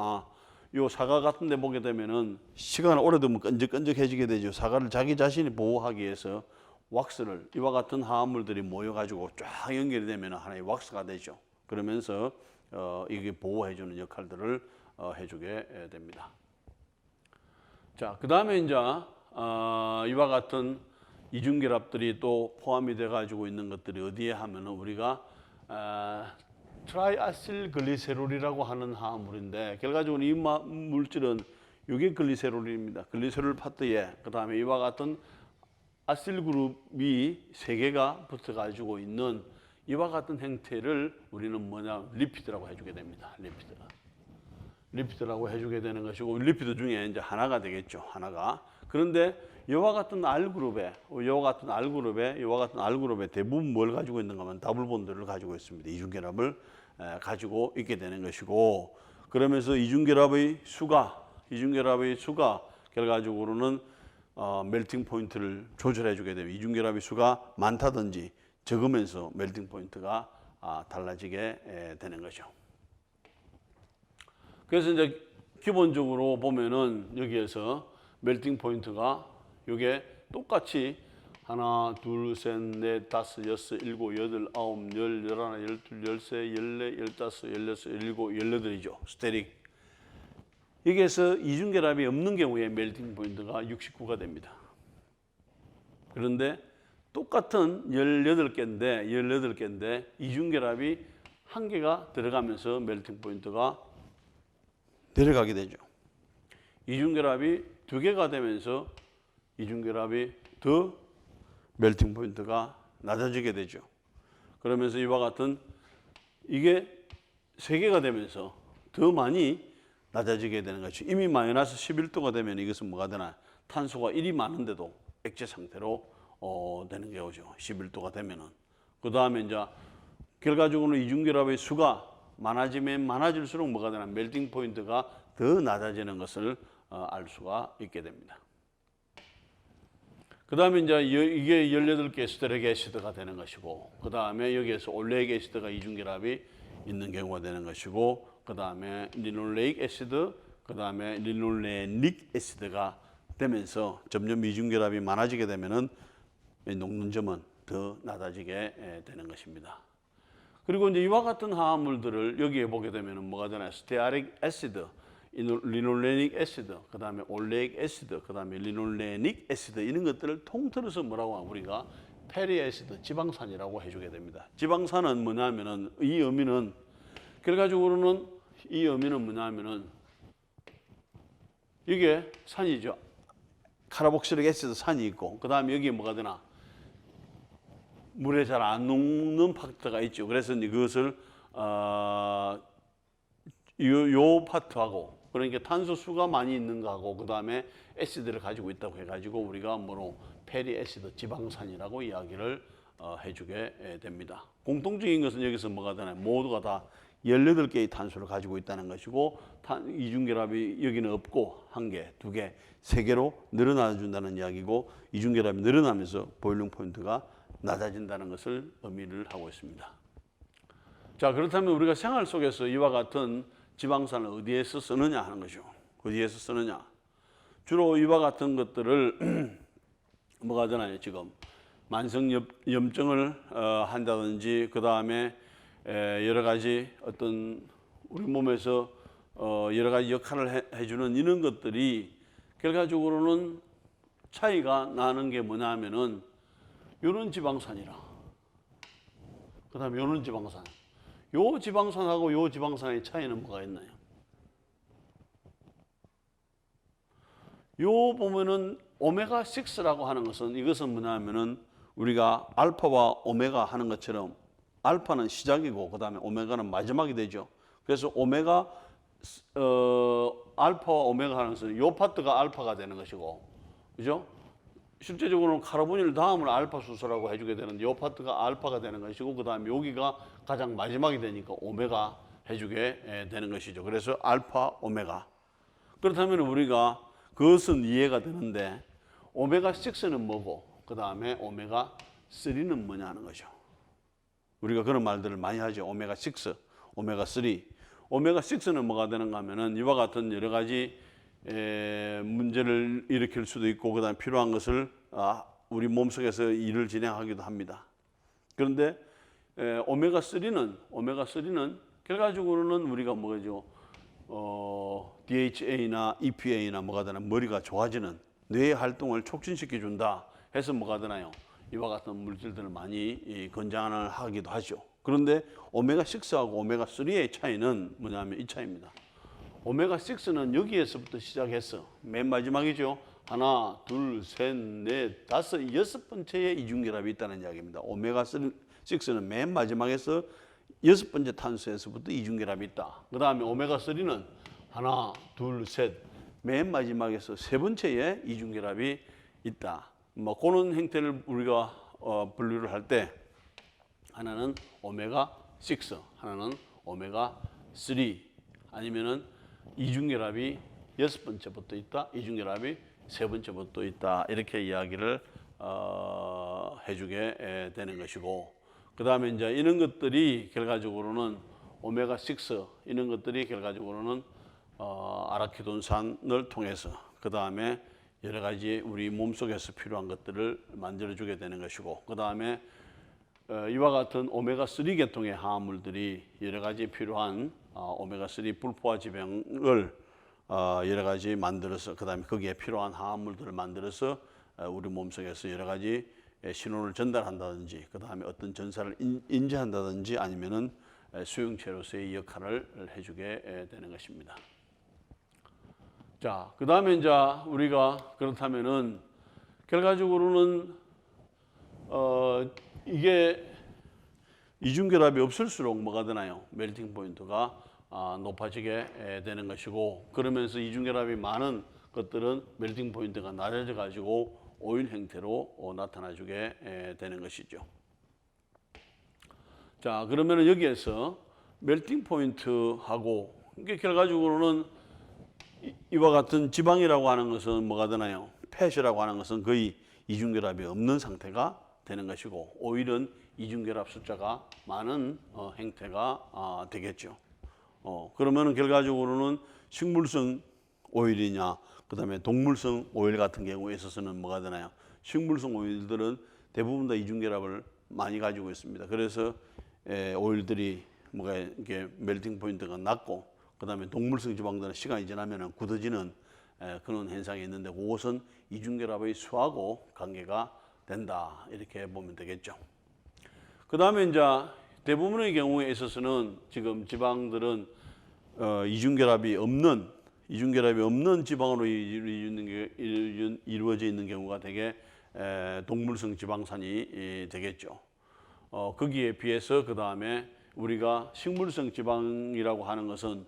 요 사과 같은 데 보게 되면은 시간을 오래 두면 끈적끈적해지게 되죠. 사과를 자기 자신이 보호하기 위해서 왁스를 이와 같은 화합물들이 모여가지고 쫙 연결이 되면 하나의 왁스가 되죠. 그러면서 이게 보호해주는 역할들을 해주게 됩니다. 자, 그 다음에 이제 이와 같은 이중결합들이 또 포함이 돼 가지고 있는 것들이 어디에 하면은 우리가 트라이아실글리세롤이라고 하는 화합물인데 결과적으로 이 물질은 이게 글리세롤입니다. 글리세롤 파트에 그다음에 이와 같은 아실 그룹이 세 개가 붙어 가지고 있는 이와 같은 형태를 우리는 뭐냐 리피드라고 해주게 됩니다. 리피드라고 해주게 되는 것이고 리피드 중에 이제 하나가 되겠죠. 하나가. 그런데 이와 같은 R 그룹에 이와 같은 R 그룹에 대부분 뭘 가지고 있는가 하면 더블 본드를 가지고 있습니다. 이중결합을 가지고 있게 되는 것이고 그러면서 이중결합의 수가 결과적으로는 멜팅 포인트를 조절해 주게 되면 이중결합의 수가 많다든지 적으면서 멜팅 포인트가 달라지게 되는 거죠. 그래서 이제 기본적으로 보면은 여기에서 멜팅 포인트가 이게 똑같이 하나, 둘, 셋, 넷, 다섯, 여섯, 일곱, 여덟, 아홉, 열, 열하나, 열둘, 열세, 열네, 열다섯, 열여섯, 열일곱, 열여덟이죠. 스테릭. 여기에서 이중결합이 없는 경우에 멜팅 포인트가 69가 됩니다. 그런데 똑같은 18개인데 이중결합이 한 개가 들어가면서 멜팅 포인트가 내려가게 되죠. 이중결합이 두 개가 되면서 이중결합이 더 멜팅 포인트가 낮아지게 되죠. 그러면서 이와 같은 이게 세 개가 되면서 더 많이 낮아지게 되는 것이죠. 이미 마이너스 11도가 되면 이것은 뭐가 되나? 탄소가 1이 많은데도 액체 상태로 되는 경우죠. 11도가 되면은. 그 다음에 이제 결과적으로는 이중결합의 수가 많아지면 많아질수록 뭐가 되나? 멜팅 포인트가 더 낮아지는 것을 알 수가 있게 됩니다. 그 다음에 이제 이게 18개 스테릭 애시드가 되는 것이고, 그 다음에 여기에서 올레익 애시드가 이중결합이 있는 경우가 되는 것이고, 그 다음에 리놀레익 애시드, 그 다음에 리놀레닉 애시드가 되면서 점점 이중결합이 많아지게 되면은 녹는 점은 더 낮아지게 되는 것입니다. 그리고 이제 이와 같은 화합물들을 여기에 보게 되면은 뭐가 되나요? 스테아릭 애시드, 리놀레닉 애시드, 그 다음에 올레익 애시드, 그 다음에 리놀레닉 애시드 이런 것들을 통틀어서 뭐라고 하면 우리가 페리 애시드, 지방산이라고 해주게 됩니다. 지방산은 뭐냐면은 이 의미는 결과적으로는 이 의미는 뭐냐면은 이게 산이죠. 카르복실릭 애시드 산이 있고 그 다음에 여기에 뭐가 되나? 물에 잘 안 녹는 파트가 있죠. 그래서 이것을 요 파트하고 그러니까 탄소 수가 많이 있는 거하고 그 다음에 애시드를 가지고 있다고 해가지고 우리가 뭐로 페리 애시드 지방산이라고 이야기를 해주게 됩니다. 공통적인 것은 여기서 뭐가 되나요? 모두가 다 18개의 탄소를 가지고 있다는 것이고 이중결합이 여기는 없고 1개, 2개, 3개로 늘어나 준다는 이야기고 이중결합이 늘어나면서 보일링 포인트가 낮아진다는 것을 의미를 하고 있습니다. 자, 그렇다면 우리가 생활 속에서 이와 같은 지방산을 어디에서 쓰느냐 하는 거죠. 어디에서 쓰느냐. 주로 이와 같은 것들을 뭐가 되나요? 지금 만성염증을 한다든지 그 다음에 여러 가지 어떤 우리 몸에서 여러 가지 역할을 해주는 이런 것들이 결과적으로는 차이가 나는 게 뭐냐 하면은 요런 지방산이라 그 다음에 요런 지방산 요 지방산하고 요 지방산의 차이는 뭐가 있나요? 요 보면은 오메가6라고 하는 것은 이것은 뭐냐 하면은 우리가 알파와 오메가 하는 것처럼 알파는 시작이고 그 다음에 오메가는 마지막이 되죠. 그래서 오메가 알파와 오메가 하는 것은 요 파트가 알파가 되는 것이고 그죠? 실제적으로는 카르보닐 다음을 알파 수소라고 해주게 되는데 요 파트가 알파가 되는 것이고 그 다음에 여기가 가장 마지막이 되니까 오메가 해주게 되는 것이죠. 그래서 알파, 오메가. 그렇다면 우리가 그것은 이해가 되는데 오메가6는 뭐고 그 다음에 오메가3는 뭐냐 하는 거죠. 우리가 그런 말들을 많이 하죠. 오메가6, 오메가3. 오메가6는 뭐가 되는가 하면은 이와 같은 여러 가지 문제를 일으킬 수도 있고 그 다음에 필요한 것을 우리 몸속에서 일을 진행하기도 합니다. 그런데 오메가3는 결과적으로는 우리가 뭐죠? DHA나 EPA나 뭐가 되나 머리가 좋아지는 뇌의 활동을 촉진시켜 준다 해서 뭐가 되나요? 이와 같은 물질들을 많이 권장을 하기도 하죠. 그런데 오메가6하고 오메가3의 차이는 뭐냐면 이 차이입니다. 오메가6는 여기에서부터 시작해서 맨 마지막이죠. 하나, 둘, 셋, 넷, 다섯, 여섯 번째의 이중결합이 있다는 이야기입니다. 오메가6는 맨 마지막에서 여섯 번째 탄수에서부터 이중결합이 있다. 그 다음에 오메가3는 하나, 둘, 셋, 맨 마지막에서 세 번째의 이중결합이 있다. 뭐 그런 형태를 우리가 분류를 할 때 하나는 오메가6, 하나는 오메가3, 아니면은 이중결합이 여섯 번째부터 있다, 이중결합이 세 번째부터 있다, 이렇게 이야기를 해주게 되는 것이고, 그 다음에 이제 이런 것들이 결과적으로는 오메가6 이런 것들이 결과적으로는 아라키돈산을 통해서 그 다음에 여러 가지 우리 몸속에서 필요한 것들을 만들어주게 되는 것이고, 그 다음에 이와 같은 오메가3 계통의 화합물들이 여러 가지 필요한 오메가3 불포화 지방을 여러 가지 만들어서, 그 다음에 거기에 필요한 화합물들을 만들어서 우리 몸속에서 여러 가지 신호를 전달한다든지, 그 다음에 어떤 전사를 인지한다든지, 아니면은 수용체로서의 역할을 해주게 되는 것입니다. 자, 그 다음에 이제 우리가 그렇다면은 결과적으로는 이게 이중결합이 없을수록 뭐가 되나요? 멜팅 포인트가 높아지게 되는 것이고, 그러면서 이중결합이 많은 것들은 멜팅 포인트가 낮아져 가지고 오일 형태로 나타나주게 되는 것이죠. 자, 그러면 여기에서 멜팅 포인트하고 이게 결과적으로는 이와 같은 지방이라고 하는 것은 뭐가 되나요? 팻이라고 하는 것은 거의 이중결합이 없는 상태가 되는 것이고, 오일은 이중결합 숫자가 많은 형태가 되겠죠. 그러면 결과적으로는 식물성 오일이냐, 그 다음에 동물성 오일 같은 경우에 있어서는 뭐가 되나요? 식물성 오일들은 대부분 다 이중결합을 많이 가지고 있습니다. 그래서 오일들이 뭐가 이게 멜팅 포인트가 낮고, 그 다음에 동물성 지방들은 시간이 지나면 굳어지는 그런 현상이 있는데, 그것은 이중결합의 수하고 관계가 된다, 이렇게 보면 되겠죠. 그 다음에 이제 대부분의 경우에 있어서는 지금 지방들은 이중결합이 없는 지방으로 이루어져 있는 경우가 되게 동물성 지방산이 되겠죠. 거기에 비해서 그 다음에 우리가 식물성 지방이라고 하는 것은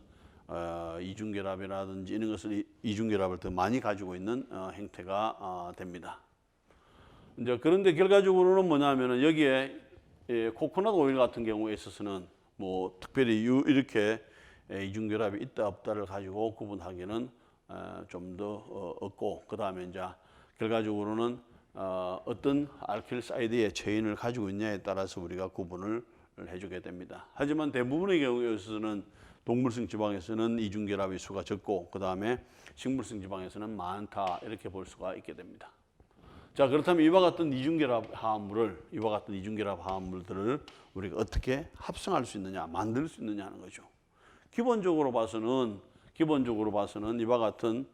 이중결합이라든지 이런 것을 이중결합을 더 많이 가지고 있는 형태가 됩니다. 이제 그런데 결과적으로는 뭐냐면은 여기에 코코넛 오일 같은 경우에 있어서는 뭐 특별히 이렇게 이중결합이 있다 없다를 가지고 구분하기는 좀 더 없고, 그 다음에 이제 결과적으로는 어떤 알킬 사이드의 체인을 가지고 있냐에 따라서 우리가 구분을 해주게 됩니다. 하지만 대부분의 경우에 있어서는 동물성 지방에서는 이중결합의 수가 적고, 그 다음에 식물성 지방에서는 많다, 이렇게 볼 수가 있게 됩니다. 자, 그렇다면 이와 같은 이중결합 화합물들을 우리가 어떻게 합성할 수 있느냐, 만들 수 있느냐 하는 거죠. 기본적으로 봐서는 이와 같은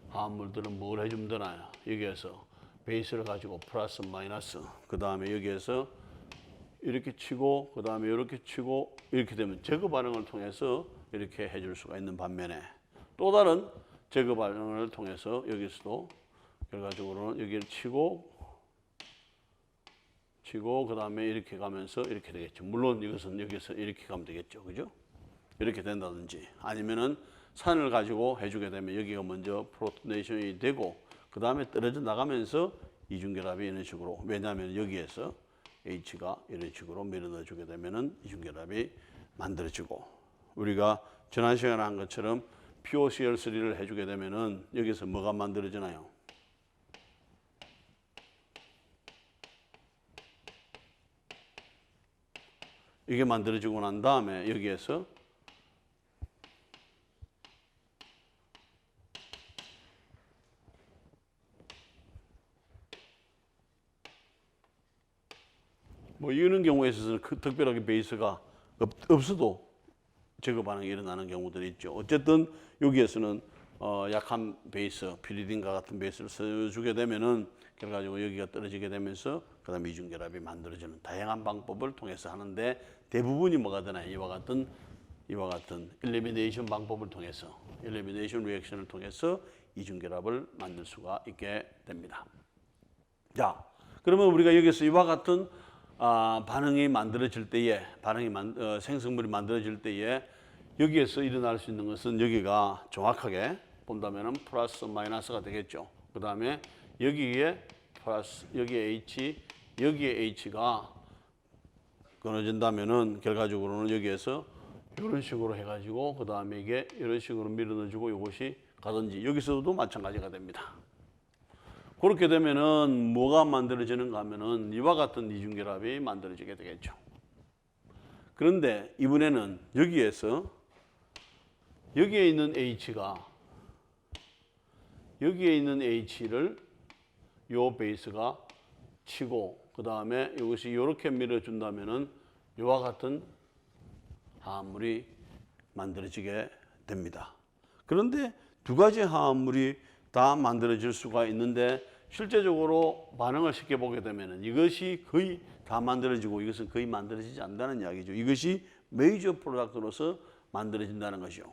화합물들은 뭘 해주면 되나요? 여기에서 베이스를 가지고 플러스 마이너스, 그 다음에 여기에서 이렇게 치고, 그 다음에 이렇게 치고, 이렇게 되면 제거 반응을 통해서 이렇게 해줄 수가 있는 반면에, 또 다른 제거 반응을 통해서 여기서도 결과적으로는 여기를 치고, 그 다음에 이렇게 가면서 이렇게 되겠죠. 물론 이것은 여기서 이렇게 가면 되겠죠. 그죠? 이렇게 된다든지, 아니면은 산을 가지고 해주게 되면 여기가 먼저 프로토네이션이 되고, 그 다음에 떨어져 나가면서 이중결합이 이런 식으로, 왜냐하면 여기에서 H가 이런 식으로 밀어넣어 주게 되면은 이중결합이 만들어지고, 우리가 지난 시간에 한 것처럼 POCl3를 해주게 되면은 여기서 뭐가 만들어지나요? 이게 만들어지고 난 다음에 여기에서 뭐 이런 경우에 있어서는 특별하게 베이스가 없어도 제거 반응이 일어나는 경우들이 있죠. 어쨌든 여기에서는 약한 베이스, 피리딘과 같은 베이스를 써주게 되면은 결과적으로 여기가 떨어지게 되면서 그다음 이중결합이 만들어지는 다양한 방법을 통해서 하는데 대부분이 뭐가 되나 이와 같은 엘리미네이션 방법을 통해서 엘리미네이션 리액션을 통해서 이중결합을 만들 수가 있게 됩니다. 자, 그러면 우리가 여기서 이와 같은 반응이 만들어질 때에 생성물이 만들어질 때에 여기에서 일어날 수 있는 것은 여기가 정확하게 본다면은 플러스 마이너스가 되겠죠. 그 다음에 여기에 플러스 여기에 H 여기에 H가 끊어진다면은 결과적으로는 여기에서 이런 식으로 해가지고 그 다음에 이게 이런 식으로 밀어넣어주고 이것이 가든지 여기서도 마찬가지가 됩니다. 그렇게 되면은 뭐가 만들어지는가 하면은 이와 같은 이중결합이 만들어지게 되겠죠. 그런데 이번에는 여기에서 여기에 있는 H가 여기에 있는 H를 요 베이스가 치고 그 다음에 이것이 이렇게 밀어준다면은 이와 같은 화합물이 만들어지게 됩니다. 그런데 두 가지 화합물이 다 만들어질 수가 있는데 실제적으로 반응을 쉽게 보게 되면은 이것이 거의 다 만들어지고 이것은 거의 만들어지지 않는다는 이야기죠. 이것이 메이저 프로덕트로서 만들어진다는 것이죠.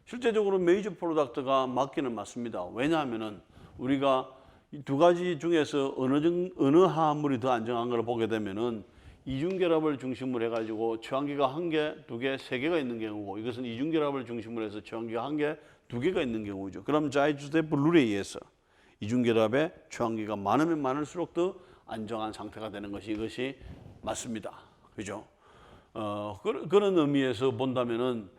실제적으로 메이저 프로덕트가 맞기는 맞습니다. 왜냐하면은 우리가 이 두 가지 중에서 어느 화합물이 더 안정한 걸 보게 되면은 이중결합을 중심으로 해가지고 최항기가 1개, 2개, 3개가 있는 경우고 이것은 이중결합을 중심으로 해서 최항기가 1개, 2개가 있는 경우죠. 그럼 자이투스테프 룰에 의해서 이중결합의 최항기가 많으면 많을수록 더 안정한 상태가 되는 것이 이것이 맞습니다. 그죠? 그런 의미에서 본다면은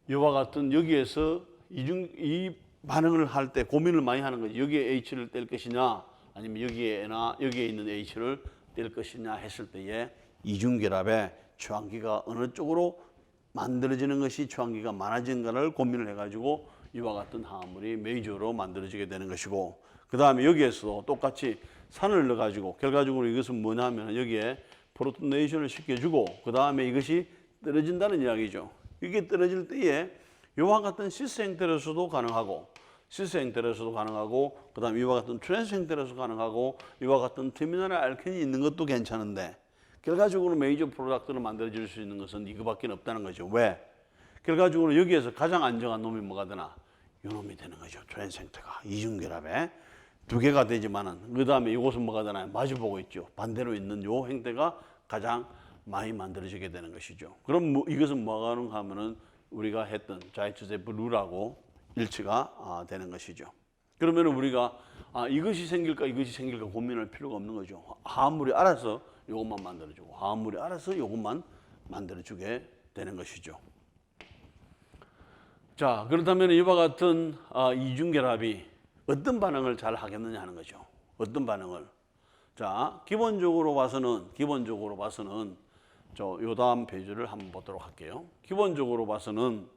이와 같은 여기에서 이 반응을 할 때 고민을 많이 하는 거죠. 여기에 H를 뗄 것이냐 아니면 여기에 있는 H를 뗄 것이냐 했을 때에 이중결합의 최항기가 어느 쪽으로 만들어지는 것이 최항기가 많아진가를 고민을 해가지고 이와 같은 화합물이 메이저로 만들어지게 되는 것이고 그 다음에 여기에서도 똑같이 산을 넣어가지고 결과적으로 이것은 뭐냐면 여기에 프로토네이션을 시켜주고 그 다음에 이것이 떨어진다는 이야기죠. 이게 떨어질 때에 이와 같은 시스 형태로서도 가능하고 그 다음에 이와 같은 트랜스 형태로서 가능하고 이와 같은 터미널의 알켄이 있는 것도 괜찮은데 결과적으로 메이저 프로덕트를 만들어질 수 있는 것은 이거밖에 없다는 거죠. 왜? 결과적으로 여기에서 가장 안정한 놈이 뭐가 되나? 이 놈이 되는 거죠. 트랜스 형태가 이중결합에 2개가 되지만은 그 다음에 이것은 뭐가 되나요? 마주보고 있죠. 반대로 있는 요 형태가 가장 많이 만들어지게 되는 것이죠. 그럼 이것은 뭐가 하는가 하면은 우리가 했던 자이투스테프 룰하고 일치가 되는 것이죠. 그러면 우리가 이것이 생길까 고민할 필요가 없는 거죠. 화합물이 알아서 이것만 만들어주고 화합물이 알아서 이것만 만들어주게 되는 것이죠. 자, 그렇다면 이와 같은 이중결합이 어떤 반응을 잘 하겠느냐 하는 거죠. 어떤 반응을. 자, 기본적으로 봐서는 요 다음 페이지를 한번 보도록 할게요. 기본적으로 봐서는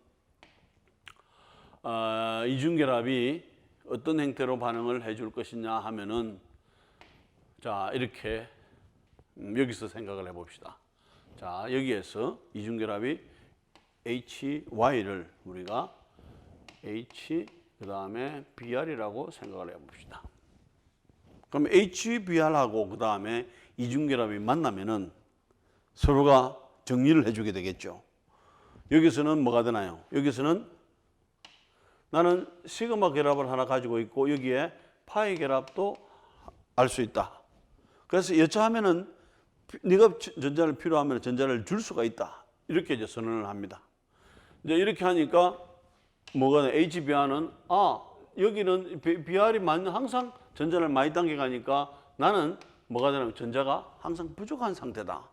이중결합이 어떤 형태로 반응을 해줄 것이냐 하면은 자 이렇게 여기서 생각을 해봅시다. 자 여기에서 이중결합이 HY를 우리가 H 그 다음에 BR이라고 생각을 해봅시다. 그럼 HBR하고 그 다음에 이중결합이 만나면은 서로가 정리를 해주게 되겠죠. 여기서는 뭐가 되나요? 여기서는 나는 시그마 결합을 하나 가지고 있고 여기에 파이 결합도 알 수 있다. 그래서 여차하면은 네가 전자를 필요하면 전자를 줄 수가 있다. 이렇게 이제 선언을 합니다. 이제 이렇게 하니까 뭐가 돼? HBR는 여기는 BR이 항상 전자를 많이 당겨가니까 나는 뭐가 되냐면 전자가 항상 부족한 상태다.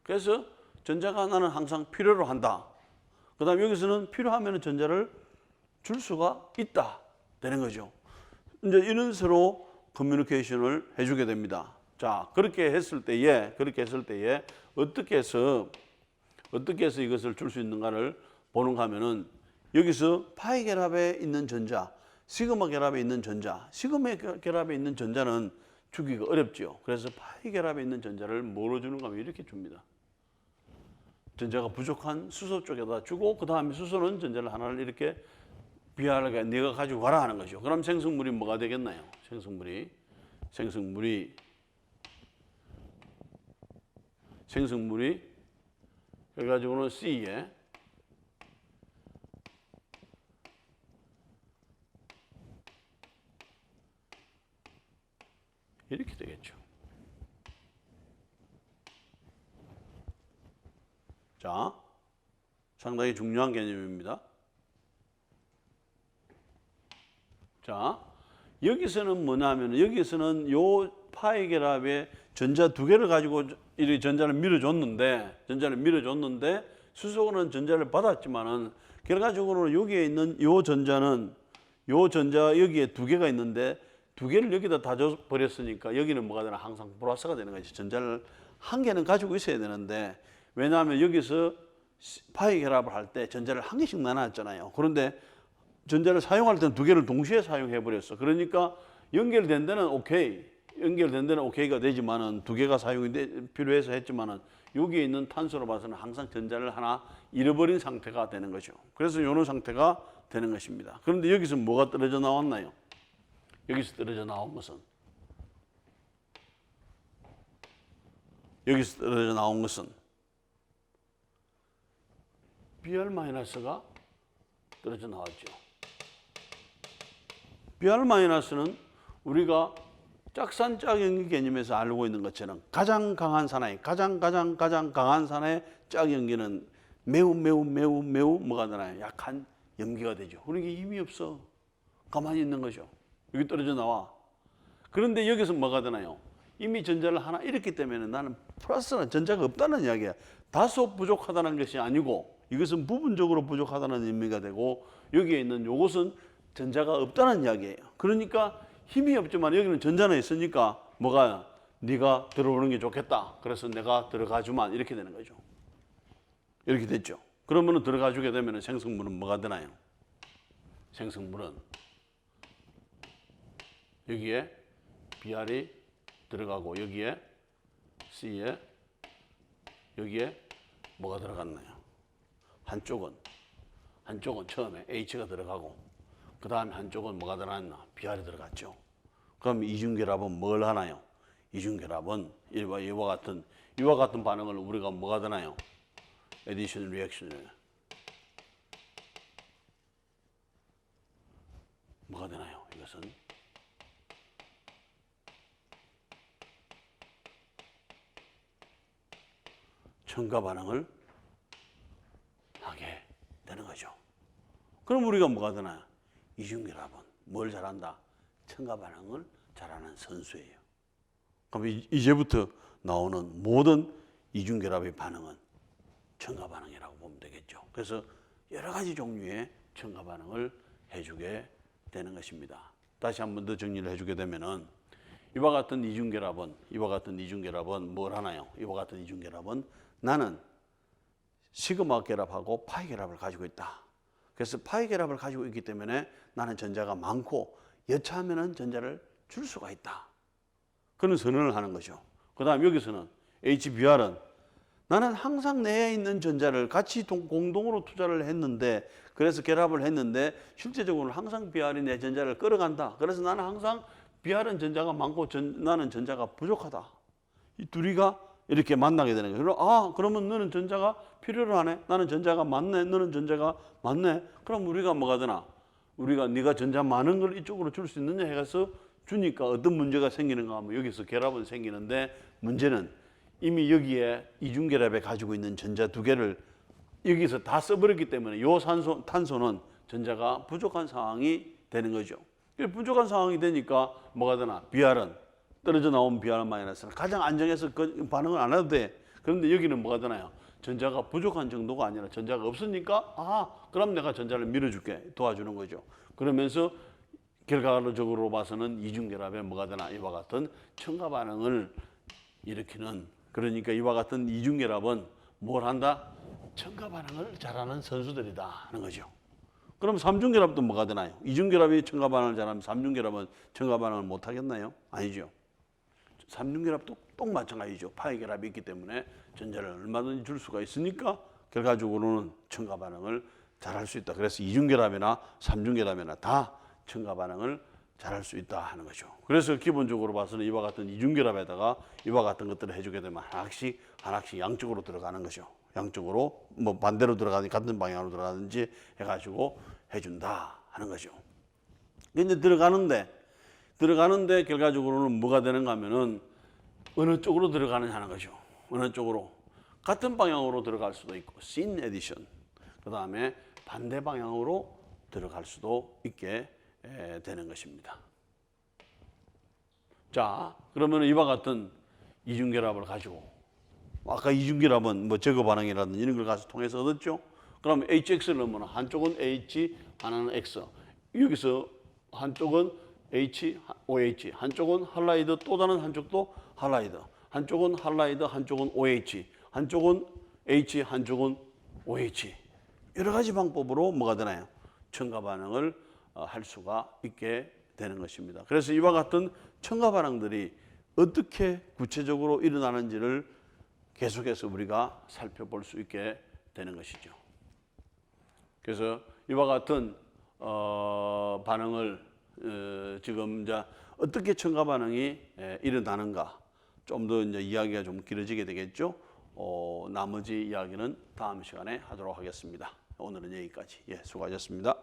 그래서 전자가 나는 항상 필요로 한다. 그 다음에 여기서는 필요하면 전자를 줄 수가 있다. 되는 거죠. 이제 이런 서로 커뮤니케이션을 해주게 됩니다. 자, 그렇게 했을 때에 어떻게 해서 이것을 줄 수 있는가를 보는가 하면은 여기서 파이 결합에 있는 전자, 시그마 결합에 있는 전자, 시그마 결합에 있는 전자는 주기가 어렵죠. 그래서 파이 결합에 있는 전자를 뭐로 주는가 하면 이렇게 줍니다. 전자가 부족한 수소 쪽에다 주고 그 다음에 수소는 전자를 하나를 이렇게 BR가 네가 가지고 가라 하는 거죠. 그럼 생성물이 뭐가 되겠나요? 생성물이 그래가지고는 C에 이렇게 되겠죠. 자, 상당히 중요한 개념입니다. 자, 여기서는 뭐냐면 여기서는 요 파이 결합에 전자 두 개를 가지고 이 전자를 밀어줬는데 수소는 전자를 받았지만은 결과적으로는 여기에 있는 요 전자는 요 전자 여기에 두 개가 있는데 두 개를 여기다 다 줘 버렸으니까 여기는 뭐가 되나 항상 플러스가 되는 거지. 전자를 한 개는 가지고 있어야 되는데 왜냐하면 여기서 파이 결합을 할 때 전자를 한 개씩 나눴잖아요. 그런데 전자를 사용할 때는 두 개를 동시에 사용해 버렸어. 그러니까 연결된 데는 오케이가 되지만은 두 개가 사용이 필요해서 했지만은 여기에 있는 탄소로 봐서는 항상 전자를 하나 잃어버린 상태가 되는 거죠. 그래서 이런 상태가 되는 것입니다. 그런데 여기서 뭐가 떨어져 나왔나요? 여기서 떨어져 나온 Br-가 떨어져 나왔죠. Br-는 우리가 짝산짝연기 개념에서 알고 있는 것처럼 가장 강한 산화에 가장 강한 산화의 짝연기는 매우 뭐가 되나요? 약한 염기가 되죠. 그러니까 힘이 없어. 가만히 있는 거죠. 여기 떨어져 나와. 그런데 여기서 뭐가 되나요? 이미 전자를 하나 잃었기 때문에 나는 플러스는 전자가 없다는 이야기야. 다소 부족하다는 것이 아니고 이것은 부분적으로 부족하다는 의미가 되고 여기에 있는 이것은 전자가 없다는 이야기예요. 그러니까 힘이 없지만 여기는 전자는 있으니까 뭐가 네가 들어오는 게 좋겠다. 그래서 내가 들어가 주만 이렇게 되는 거죠. 이렇게 됐죠. 그러면 들어가 주게 되면 생성물은 뭐가 되나요? 생성물은 여기에 Br이 들어가고 여기에 C에 여기에 뭐가 들어갔나요? 한쪽은 처음에 H가 들어가고 그 다음에 한쪽은 뭐가 들어갔나? Br이 들어갔죠. 그럼 이중결합은 뭘 하나요? 이중결합은 이와 같은 반응을 우리가 뭐가 되나요? Addition reaction을 뭐가 되나요? 이것은 첨가 반응을 하게 되는 거죠. 그럼 우리가 뭐가 되나요? 이중결합은 뭘 잘한다? 첨가 반응을 잘하는 선수예요. 그럼 이제부터 나오는 모든 이중결합의 반응은 첨가 반응이라고 보면 되겠죠. 그래서 여러 가지 종류의 첨가 반응을 해주게 되는 것입니다. 다시 한 번 더 정리를 해주게 되면은 이와 같은 이중결합은 뭘 하나요? 이와 같은 이중결합은 나는 시그마 결합하고 파이 결합을 가지고 있다. 그래서 파이 결합을 가지고 있기 때문에 나는 전자가 많고 여차하면은 전자를 줄 수가 있다. 그런 선언을 하는 거죠. 그 다음 여기서는 HBr은 나는 항상 내에 있는 전자를 같이 공동으로 투자를 했는데 그래서 결합을 했는데 실제적으로 항상 Br이 내 전자를 끌어간다. 그래서 나는 항상 Br은 전자가 많고 나는 전자가 부족하다. 이 둘이가 이렇게 만나게 되는 거예요. 그러면 너는 전자가 필요로 하네. 나는 전자가 많네. 너는 전자가 많네. 그럼 우리가 뭐가 되나? 우리가 네가 전자 많은 걸 이쪽으로 줄 수 있느냐 해서 주니까 어떤 문제가 생기는가 하면 여기서 결합은 생기는데 문제는 이미 여기에 이중결합에 가지고 있는 전자 두 개를 여기서 다 써버렸기 때문에 요 탄소는 전자가 부족한 상황이 되는 거죠. 부족한 상황이 되니까 뭐가 되나? Br은 떨어져 나온 Br-는 가장 안정해서 그 반응을 안 해도 돼. 그런데 여기는 뭐가 되나요? 전자가 부족한 정도가 아니라 전자가 없으니까 그럼 내가 전자를 밀어줄게 도와주는 거죠. 그러면서 결과적으로 봐서는 이중결합에 뭐가 되나? 이와 같은 첨가 반응을 일으키는 그러니까 이와 같은 이중결합은 뭘 한다? 첨가 반응을 잘하는 선수들이다 하는 거죠. 그럼 삼중결합도 뭐가 되나요? 이중결합이 첨가 반응을 잘하면 삼중결합은 첨가 반응을 못 하겠나요? 아니죠. 삼중결합도 똑 마찬가지죠. 파이 결합이 있기 때문에 전자를 얼마든지 줄 수가 있으니까 결과적으로는 첨가 반응을 잘할 수 있다. 그래서 이중결합이나 삼중결합이나 다 첨가 반응을 잘할 수 있다 하는 거죠. 그래서 기본적으로 봐서는 이와 같은 이중결합에다가 이와 같은 것들을 해주게 되면 하나씩 양쪽으로 들어가는 거죠. 양쪽으로 뭐 반대로 들어가든지 같은 방향으로 들어가든지 해가지고 해준다 하는 거죠. 이제 들어가는데 결과적으로는 뭐가 되는가 하면은 어느 쪽으로 들어가느냐 하는 거죠. 어느 쪽으로. 같은 방향으로 들어갈 수도 있고 신 에디션. 그 다음에 반대 방향으로 들어갈 수도 있게 되는 것입니다. 자, 그러면 이와 같은 이중결합을 가지고 아까 이중결합은 뭐 제거 반응이라든지 이런 걸 통해서 얻었죠. 그럼 HX를 넣으면 한쪽은 H, 하나는 X. 여기서 한쪽은 H, OH, 한쪽은 할라이드, 또 다른 한쪽도 할라이드. 한쪽은 할라이드, 한쪽은 OH, 한쪽은 H, 한쪽은 OH. 여러 가지 방법으로 뭐가 되나요? 첨가 반응을 할 수가 있게 되는 것입니다. 그래서 이와 같은 첨가 반응들이 어떻게 구체적으로 일어나는지를 계속해서 우리가 살펴볼 수 있게 되는 것이죠. 그래서 이와 같은 반응을 지금 이제 어떻게 첨가 반응이 일어나는가 좀 더 이제 이야기가 좀 길어지게 되겠죠. 나머지 이야기는 다음 시간에 하도록 하겠습니다. 오늘은 여기까지. 수고하셨습니다.